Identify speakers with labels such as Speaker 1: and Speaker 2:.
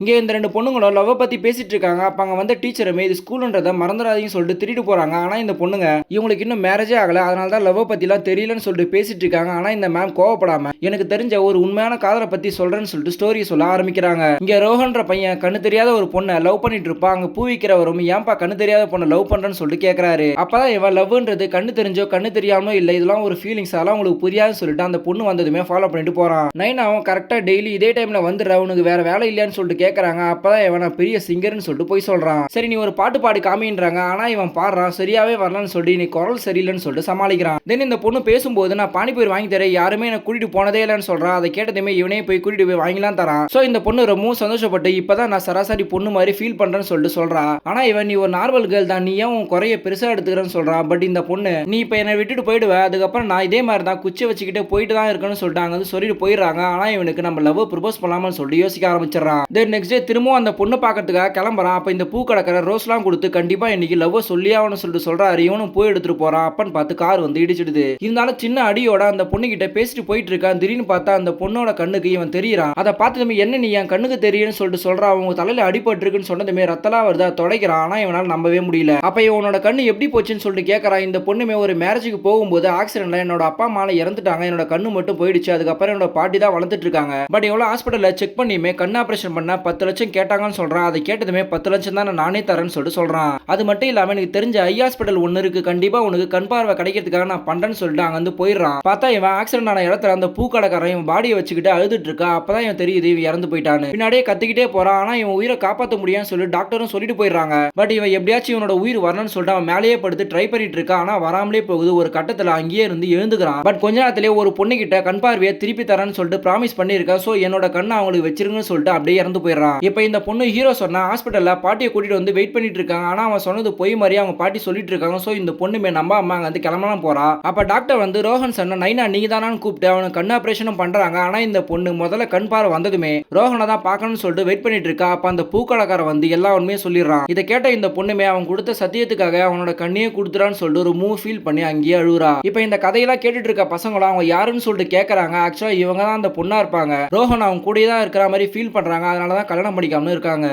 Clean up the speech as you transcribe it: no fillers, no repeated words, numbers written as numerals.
Speaker 1: இங்க இந்த 2 பொண்ணுங்களும் லவ்வ பத்தி பேசிட்டு இருக்காங்க. அப்ப அங்க வந்த டீச்சருமே இது ஸ்கூல்ன்றத மறந்துறாதீங்கன்னு சொல்லிட்டு திட்டிட்டு போறாங்க. ஆனா இந்த பொண்ணுங்க இவங்களுக்கு இன்னும் மேரேஜே ஆகல. அதனால தான் லவ்வ பத்திலாம் தெரியலன்னு சொல்லிட்டு பேசிட்டு இருக்காங்க. ஆனா இந்த மேம் கோவப்படாம எனக்கு தெரிஞ்ச ஒரு உண்மையான காதல பத்தி சொல்றேன்னு சொல்லிட்டு ஸ்டோரிய சொல்ல ஆரம்பிக்கிறாங்க. இங்க ரோஹன்ற பையன் கண்ணு தெரியாத ஒரு பொண்ண லவ் பண்ணிட்டு இருப்பான். அங்க பூ விக்கிறவரும் ஏன்பா கண்ணு தெரியாத பொண்ண லவ் பண்றேன்னு சொல்லிட்டு கேக்குறாரு. அப்பதான் இவன் லவ்ன்றது கண்ணு தெரிஞ்சோ கண்ணு தெரியாமலோ இல்ல, இதெல்லாம் ஒரு ஃபீலிங்ஸ், அதெல்லாம் உங்களுக்கு புரியாதுன்னு சொல்லிட்டு அந்த பொண்ணு வந்ததுமே ஃபாலோ பண்ணிட்டு போறான். நைனாவும் கரெக்டா டெய்லி இதே டைம்ல வந்துடுற, உனக்கு வேற வேலை இல்லையான்னு சொல்லிட்டு கேக்குறாங்க. அப்பதான் இவன் நான் பெரிய சிங்கர்னு சொல்லிட்டு போய் சொல்றான். சரி நீ ஒரு பாட்டு பாடி காமின்றாங்க. ஆனா இவன் பாடுறான், சரியாவே வரலன்னு சொல்லி நீ குரல் சரியில்லைன்னு சொல்லிட்டு சமாளிக்கிறான். தென் இந்த பொண்ணு பேசும்போது நான் பானிபூரி வாங்கி தரேன், யாருமே என்ன கூட்டிட்டு போனதே இல்லைன்னு சொல்றான். அதை கேட்டதுமே இவனே போய் கூட்டிட்டு போய் வாங்கிலாம் தரான். சோ இந்த பொண்ணு ரொம்ப சந்தோஷப்பட்டு இப்பதான் நான் சராசரி பொண்ணு மாதிரி ஃபீல் பண்றேன்னு சொல்லிட்டு சொல்றா. ஆனா இவன் நீ ஒரு நார்மல் கேர்ள் தான், நீ ஏன் உன் குறைய பெருசா எடுத்துக்கிறேன்னு சொல்றான். பட் இந்த பொண்ணு நீ இப்ப என்னை விட்டுட்டு போயிடுவ, அதுக்கப்புறம் நான் இதே மாதிரி தான் குச்சி வச்சுக்கிட்டே போயிட்டு தான் இருக்கணும்னு சொல்லிட்டு அங்க வந்து சொல்லிட்டு போயிடுறாங்க. ஆனா இவனுக்கு நம்ம லவ் ப்ரப்போஸ் பண்ணலாம்னு சொல்லிட்டு யோசிக்க ஆரம்பிச்சிடறான். தென் நெக்ஸ்ட் டே திரும்பவும் அந்த பொண்ணு பார்க்கறதுக்காக கிளம்புறான். அப்ப இந்த பூ கடைக்காரர் ரோஸ்லாம் கொடுத்து கண்டிப்பா இன்னைக்கு லவ் சொல்லி ஆகணும்னு சொல்லிட்டு சொல்றாரு. இவனும் போய் எடுத்துட்டு போறான். அப்பன்னு பார்த்து கார் வந்து இடிச்சிடுது. இருந்தாலும் சின்ன அடியோட அந்த பொண்ணு கிட்ட பேசிட்டு போயிட்டு இருக்கான். திடீர்னு பார்த்தா அந்த பொண்ணோட கண்ணுக்கு இவன் தெரியறான். அதை பார்த்ததுமே என்ன நீ என் கண்ணுக்கு தெரியும்னு சொல்லிட்டு சொல்றான். அவங்க தலையில அடிபட்டு இருக்குன்னு சொன்னதுமே ரத்தலா வருதா தொடைக்கிறான். ஆனா இவனால நம்பவே முடியல. அப்ப இவனோட கண்ணு எப்படி போச்சுன்னு சொல்லிட்டு கேட்கறான். இந்த பொண்ணுமே ஒரு மேரேஜுக்கு போகும்போது ஆக்சிடென்ட்ல என்னோட அப்பா அம்மா இறந்துட்டாங்க, என்னோட கண்ணு மட்டும் போயிடுச்சு, அதுக்கப்புறம் என்னோட பாட்டி தான் வளர்த்துட்டு இருக்காங்க. பட் எவ்வளவு ஹாஸ்பிட்டல்ல செக் பண்ணியுமே கண் ஆபரேஷன் பண்ண 10 லட்சம் கேட்டாங்கன்னு சொல்றான். அதை கேட்டதுமே 10 லட்சம் தான் நானே தரேன்னு சொல்லிட்டு சொல்றான். அது மட்டும் இல்லாம எனக்கு தெரிஞ்ச ஐ ஹாஸ்பிட்டல் ஒன்னு இருக்கு, கண்டிப்பா உனக்கு கண் பார்வை கிடைக்கிறதுக்காக நான் பண்றேன்னு சொல்லிட்டு அங்க வந்து போயிடுறான். பார்த்தா இவன் ஆக்சிடென்ட் ஆன இடத்துல அந்த பூக்கடைக்காரன் இவன் பாடியை வச்சுக்கிட்டு அழுதுட்டு இருக்கா. அப்பதான் இவன் தெரியுது இவன் இறந்து போயிட்டான்னு. பின்னாடியே கத்திக்கிட்டே போறான். ஆனா இவன் உயிரை காப்பாற்ற முடியாதுன்னு சொல்லி டாக்டரும் சொல்லிட்டு போயிடுறாங்க. பட் இவன் எப்படியாச்சும் இவனோட உயிர் வரணும்னு சொல்லிட்டு அவன் மேலேயே படுத்து ட்ரை பண்ணிட்டு இருக்கான். ஆனா வராமலே போகுது. ஒரு கட்டத்துல அங்கேயே இருந்து எழுந்துக்கிறான். பட் கொஞ்ச நேரத்திலே ஒரு பொண்ணு கிட்ட கண் பார்வையை திருப்பி தரேன்னு சொல்லிட்டு ப்ராமிஸ் பண்ணிருக்கா. சோ என்னோட கண்ணை அவங்களுக்கு வச்சிருங்கன்னு சொல்லிட்டு அப்படியே இறந்து போயிடுறான். இப்ப இந்த பொண்ணு ஹீரோ சொன்னா ஹாஸ்பிட்டல்ல பாட்டியை கூட்டிட்டு வந்து வெயிட் பண்ணிட்டு இருக்காங்க. ஆனா அவன் சொன்னது பொய் மாதிரி அவங்க பாட்டி சொல்லிட்டு இருக்காங்க. சோ இந்த பொண்ணுமே நம்ம அம்மா அங்க வந்து கிளம்பலாம் போறா. அப்ப டாக்டர் வந்து ரோஹன் சொன்ன நைனா நீங்க தானான்னு கூப்பிட்டு அவனுக்கு கண் ஆபரேஷனும் பண்றாங்க. ஆனா இந்த பொண்ணு முதல்ல கண் பார்வை வந்ததுமே ரோஹனை தான் பார்க்கணும்னு சொல்லிட்டு வெயிட் பண்ணிட்டு இருக்கா. அப்ப அந்த பூக்கடைக்காரன் வந்து எல்லா உண்மையும் சொல்லிடுறான். இதை கேட்ட இந்த பொண்ணுமே அவன் கொடுத்த சத்தியத்துக்காக அவனோட கண்ணையே கொடுத்துறான்னு சொல்லிட்டு ஒரு மூவ் ஃபீல் பண்ணி அங்கேயே அழுகுறா. இப்ப இந்த கதையெல்லாம் கேட்டுட்டு இருக்க பசங்களும் அவங்க யாருன்னு சொல்லிட்டு கேட்கறாங்க. ஆக்சுவலா இவங்க தான் அந்த பொண்ணா இருப்பாங்க. ரோஹன் அவங்க கூடயே தான் இருக்கிற மாதிரி ஃபீல் பண்றாங்க. அதனாலதான் கல்யாணம் பண்ணிக்காம இருக்காங்க.